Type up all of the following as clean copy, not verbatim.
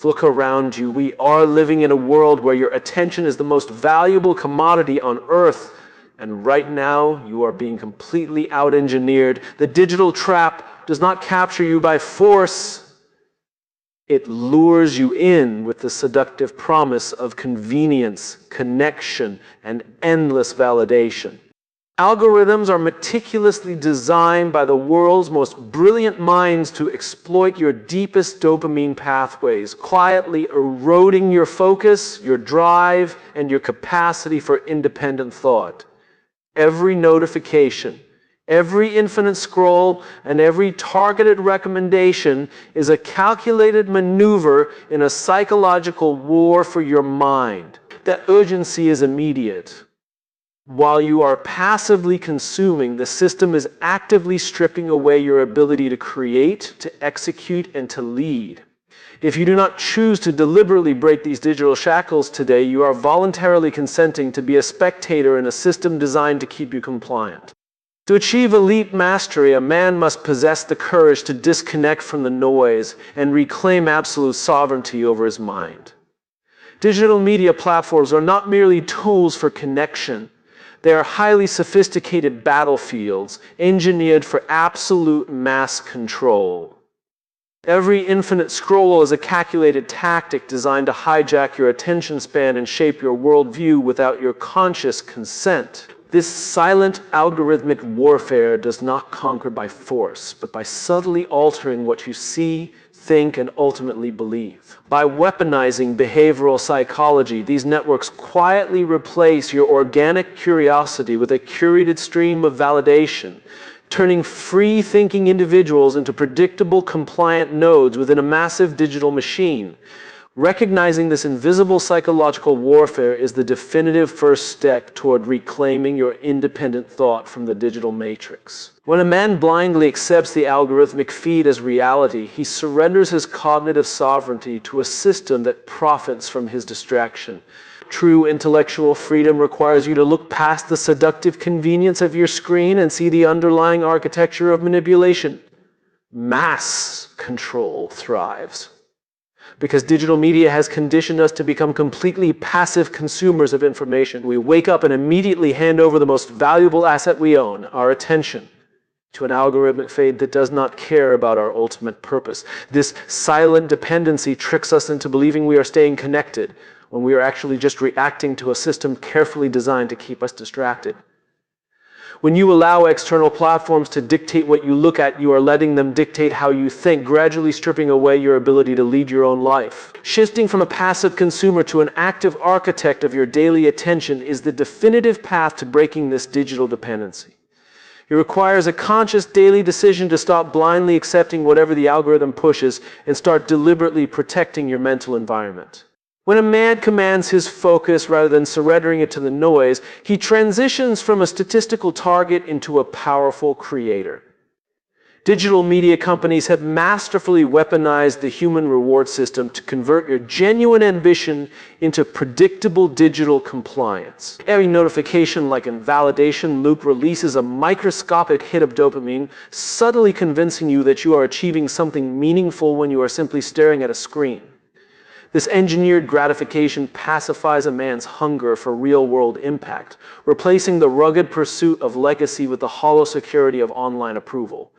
Look around you. We are living in a world where your attention is the most valuable commodity on earth. And right now, you are being completely out-engineered. The digital trap does not capture you by force. It lures you in with the seductive promise of convenience, connection, and endless validation. Algorithms are meticulously designed by the world's most brilliant minds to exploit your deepest dopamine pathways, quietly eroding your focus, your drive, and your capacity for independent thought. Every notification, every infinite scroll, and every targeted recommendation is a calculated maneuver in a psychological war for your mind. That urgency is immediate. While you are passively consuming, the system is actively stripping away your ability to create, to execute, and to lead. If you do not choose to deliberately break these digital shackles today, you are voluntarily consenting to be a spectator in a system designed to keep you compliant. To achieve elite mastery, a man must possess the courage to disconnect from the noise and reclaim absolute sovereignty over his mind. Digital media platforms are not merely tools for connection. They are highly sophisticated battlefields engineered for absolute mass control. Every infinite scroll is a calculated tactic designed to hijack your attention span and shape your worldview without your conscious consent. This silent algorithmic warfare does not conquer by force, but by subtly altering what you see, think, and ultimately believe. By weaponizing behavioral psychology, these networks quietly replace your organic curiosity with a curated stream of validation, turning free-thinking individuals into predictable, compliant nodes within a massive digital machine. Recognizing this invisible psychological warfare is the definitive first step toward reclaiming your independent thought from the digital matrix. When a man blindly accepts the algorithmic feed as reality, he surrenders his cognitive sovereignty to a system that profits from his distraction. True intellectual freedom requires you to look past the seductive convenience of your screen and see the underlying architecture of manipulation. Mass control thrives. Because digital media has conditioned us to become completely passive consumers of information, we wake up and immediately hand over the most valuable asset we own, our attention, to an algorithmic fate that does not care about our ultimate purpose. This silent dependency tricks us into believing we are staying connected, when we are actually just reacting to a system carefully designed to keep us distracted. When you allow external platforms to dictate what you look at, you are letting them dictate how you think, gradually stripping away your ability to lead your own life. Shifting from a passive consumer to an active architect of your daily attention is the definitive path to breaking this digital dependency. It requires a conscious daily decision to stop blindly accepting whatever the algorithm pushes and start deliberately protecting your mental environment. When a man commands his focus rather than surrendering it to the noise, he transitions from a statistical target into a powerful creator. Digital media companies have masterfully weaponized the human reward system to convert your genuine ambition into predictable digital compliance. Every notification, like a validation loop, releases a microscopic hit of dopamine, subtly convincing you that you are achieving something meaningful when you are simply staring at a screen. This engineered gratification pacifies a man's hunger for real-world impact, replacing the rugged pursuit of legacy with the hollow security of online approval.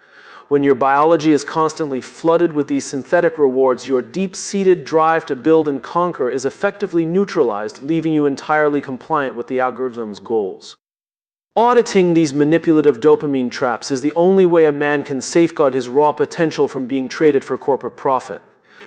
When your biology is constantly flooded with these synthetic rewards, your deep-seated drive to build and conquer is effectively neutralized, leaving you entirely compliant with the algorithm's goals. Auditing these manipulative dopamine traps is the only way a man can safeguard his raw potential from being traded for corporate profit.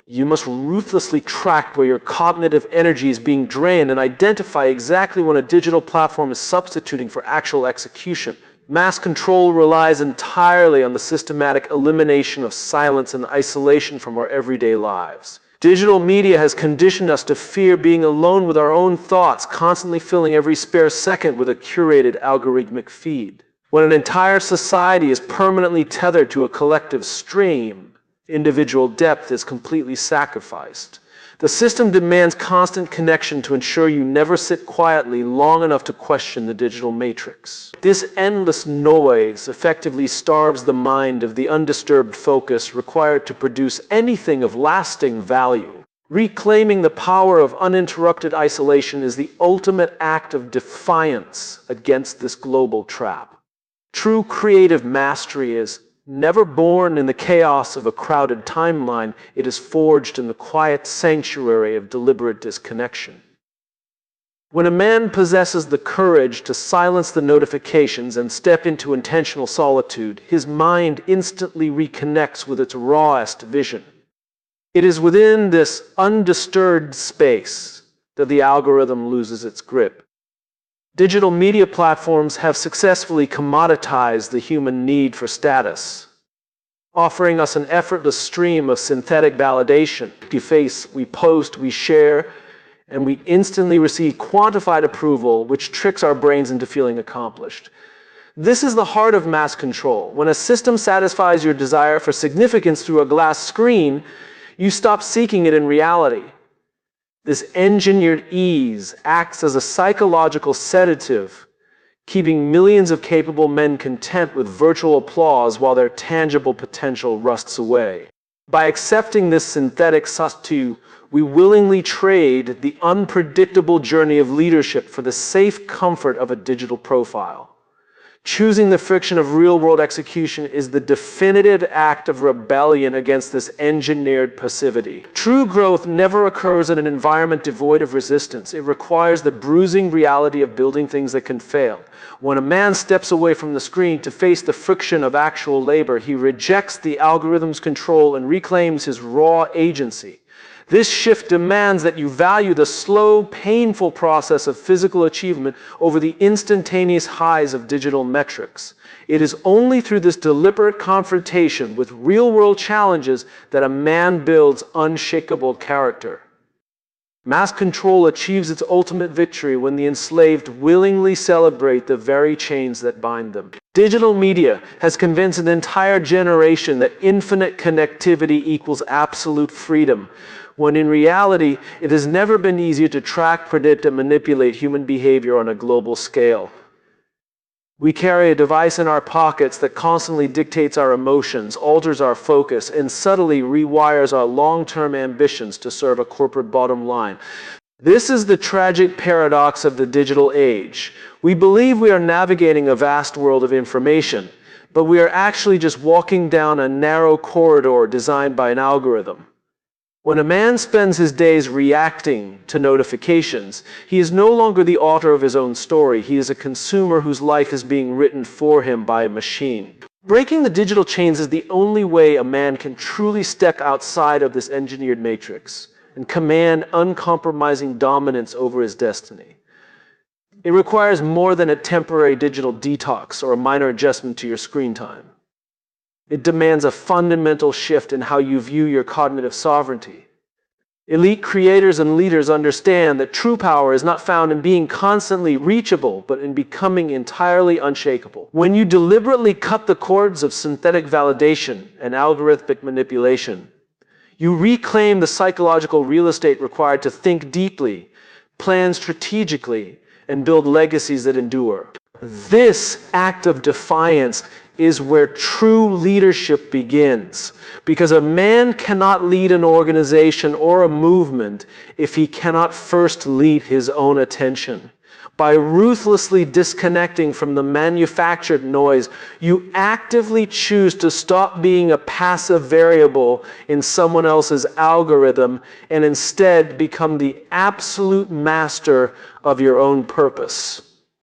You must ruthlessly track where your cognitive energy is being drained and identify exactly when a digital platform is substituting for actual execution. Mass control relies entirely on the systematic elimination of silence and isolation from our everyday lives. Digital media has conditioned us to fear being alone with our own thoughts, constantly filling every spare second with a curated algorithmic feed. When an entire society is permanently tethered to a collective stream, individual depth is completely sacrificed. The system demands constant connection to ensure you never sit quietly long enough to question the digital matrix. This endless noise effectively starves the mind of the undisturbed focus required to produce anything of lasting value. Reclaiming the power of uninterrupted isolation is the ultimate act of defiance against this global trap. True creative mastery is never born in the chaos of a crowded timeline. It is forged in the quiet sanctuary of deliberate disconnection. When a man possesses the courage to silence the notifications and step into intentional solitude, his mind instantly reconnects with its rawest vision. It is within this undisturbed space that the algorithm loses its grip. Digital media platforms have successfully commoditized the human need for status, offering us an effortless stream of synthetic validation. We post, we share, and we instantly receive quantified approval, which tricks our brains into feeling accomplished. This is the heart of mass control. When a system satisfies your desire for significance through a glass screen, you stop seeking it in reality. This engineered ease acts as a psychological sedative, keeping millions of capable men content with virtual applause while their tangible potential rusts away. By accepting this synthetic substitute, we willingly trade the unpredictable journey of leadership for the safe comfort of a digital profile. Choosing the friction of real-world execution is the definitive act of rebellion against this engineered passivity. True growth never occurs in an environment devoid of resistance. It requires the bruising reality of building things that can fail. When a man steps away from the screen to face the friction of actual labor, he rejects the algorithm's control and reclaims his raw agency. This shift demands that you value the slow, painful process of physical achievement over the instantaneous highs of digital metrics. It is only through this deliberate confrontation with real-world challenges that a man builds unshakable character. Mass control achieves its ultimate victory when the enslaved willingly celebrate the very chains that bind them. Digital media has convinced an entire generation that infinite connectivity equals absolute freedom, when in reality, it has never been easier to track, predict, and manipulate human behavior on a global scale. We carry a device in our pockets that constantly dictates our emotions, alters our focus, and subtly rewires our long-term ambitions to serve a corporate bottom line. This is the tragic paradox of the digital age. We believe we are navigating a vast world of information, but we are actually just walking down a narrow corridor designed by an algorithm. When a man spends his days reacting to notifications, he is no longer the author of his own story. He is a consumer whose life is being written for him by a machine. Breaking the digital chains is the only way a man can truly step outside of this engineered matrix and command uncompromising dominance over his destiny. It requires more than a temporary digital detox or a minor adjustment to your screen time. It demands a fundamental shift in how you view your cognitive sovereignty. Elite creators and leaders understand that true power is not found in being constantly reachable, but in becoming entirely unshakable. When you deliberately cut the cords of synthetic validation and algorithmic manipulation, you reclaim the psychological real estate required to think deeply, plan strategically, and build legacies that endure. This act of defiance is where true leadership begins. Because a man cannot lead an organization or a movement if he cannot first lead his own attention. By ruthlessly disconnecting from the manufactured noise, you actively choose to stop being a passive variable in someone else's algorithm and instead become the absolute master of your own purpose.